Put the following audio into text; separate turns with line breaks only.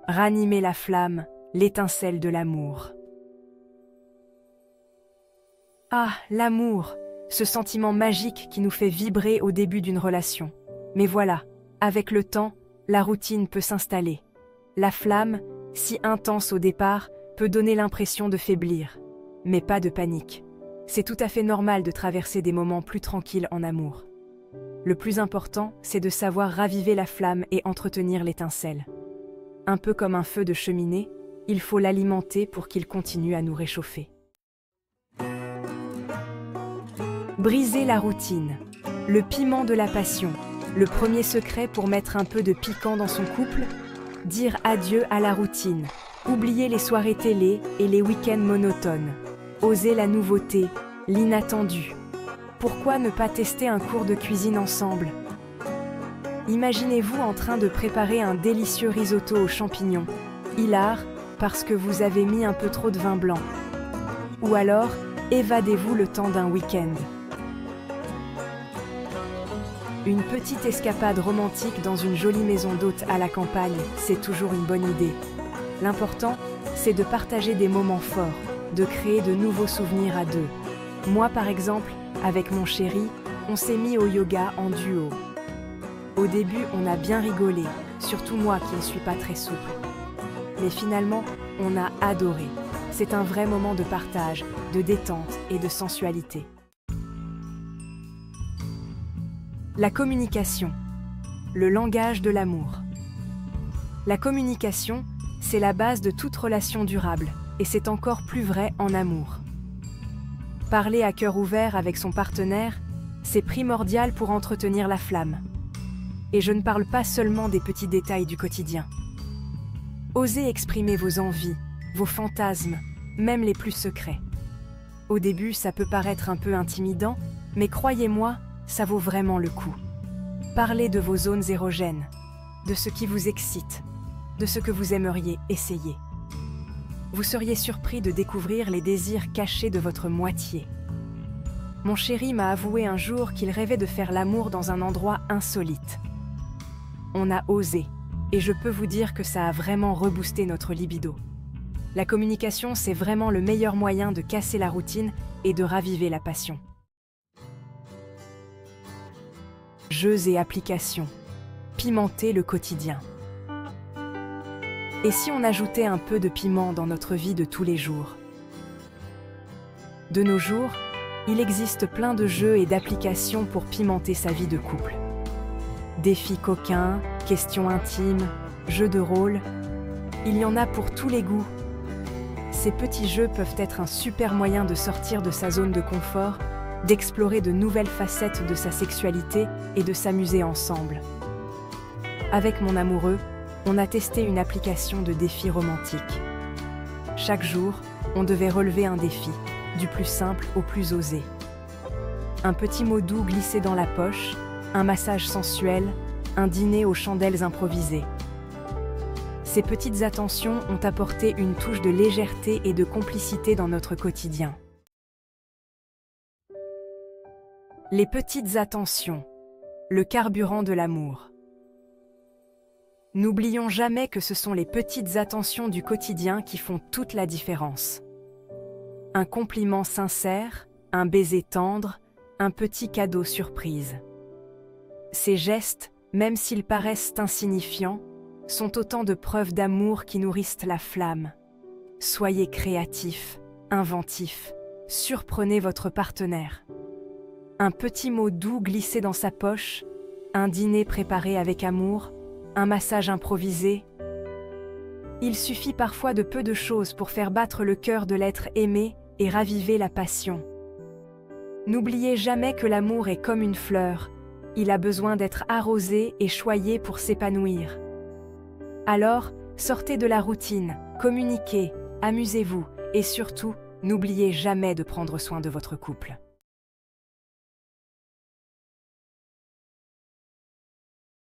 Ranimez la flamme, l'étincelle de l'amour. Ah, l'amour, ce sentiment magique qui nous fait vibrer au début d'une relation. Mais voilà, avec le temps, la routine peut s'installer. La flamme, si intense au départ, peut donner l'impression de faiblir. Mais pas de panique. C'est tout à fait normal de traverser des moments plus tranquilles en amour. Le plus important, c'est de savoir raviver la flamme et entretenir l'étincelle. Un peu comme un feu de cheminée, il faut l'alimenter pour qu'il continue à nous réchauffer. Briser la routine. Le piment de la passion. Le premier secret pour mettre un peu de piquant dans son couple? Dire adieu à la routine. Oublier les soirées télé et les week-ends monotones. Oser la nouveauté, l'inattendu. Pourquoi ne pas tester un cours de cuisine ensemble? Imaginez-vous en train de préparer un délicieux risotto aux champignons. Hilar, parce que vous avez mis un peu trop de vin blanc. Ou alors, évadez-vous le temps d'un week-end. Une petite escapade romantique dans une jolie maison d'hôte à la campagne, c'est toujours une bonne idée. L'important, c'est de partager des moments forts, de créer de nouveaux souvenirs à deux. Moi, par exemple, avec mon chéri, on s'est mis au yoga en duo. Au début, on a bien rigolé, surtout moi qui ne suis pas très souple. Mais finalement, on a adoré. C'est un vrai moment de partage, de détente et de sensualité. La communication, le langage de l'amour. La communication, c'est la base de toute relation durable, et c'est encore plus vrai en amour. Parler à cœur ouvert avec son partenaire, c'est primordial pour entretenir la flamme. Et je ne parle pas seulement des petits détails du quotidien. Osez exprimer vos envies, vos fantasmes, même les plus secrets. Au début, ça peut paraître un peu intimidant, mais croyez-moi, ça vaut vraiment le coup. Parlez de vos zones érogènes, de ce qui vous excite, de ce que vous aimeriez essayer. Vous seriez surpris de découvrir les désirs cachés de votre moitié. Mon chéri m'a avoué un jour qu'il rêvait de faire l'amour dans un endroit insolite. On a osé, et je peux vous dire que ça a vraiment reboosté notre libido. La communication, c'est vraiment le meilleur moyen de casser la routine et de raviver la passion. Jeux et applications. Pimenter le quotidien. Et si on ajoutait un peu de piment dans notre vie de tous les jours? De nos jours, il existe plein de jeux et d'applications pour pimenter sa vie de couple. Défis coquins, questions intimes, jeux de rôle, il y en a pour tous les goûts. Ces petits jeux peuvent être un super moyen de sortir de sa zone de confort, d'explorer de nouvelles facettes de sa sexualité et de s'amuser ensemble. Avec mon amoureux, on a testé une application de défis romantiques. Chaque jour, on devait relever un défi, du plus simple au plus osé. Un petit mot doux glissé dans la poche, un massage sensuel, un dîner aux chandelles improvisées. Ces petites attentions ont apporté une touche de légèreté et de complicité dans notre quotidien. Les petites attentions, le carburant de l'amour. N'oublions jamais que ce sont les petites attentions du quotidien qui font toute la différence. Un compliment sincère, un baiser tendre, un petit cadeau surprise. Ces gestes, même s'ils paraissent insignifiants, sont autant de preuves d'amour qui nourrissent la flamme. Soyez créatifs, inventifs, surprenez votre partenaire. Un petit mot doux glissé dans sa poche, un dîner préparé avec amour, un massage improvisé. Il suffit parfois de peu de choses pour faire battre le cœur de l'être aimé et raviver la passion. N'oubliez jamais que l'amour est comme une fleur, il a besoin d'être arrosé et choyé pour s'épanouir. Alors, sortez de la routine, communiquez, amusez-vous et surtout, n'oubliez jamais de prendre soin de votre couple.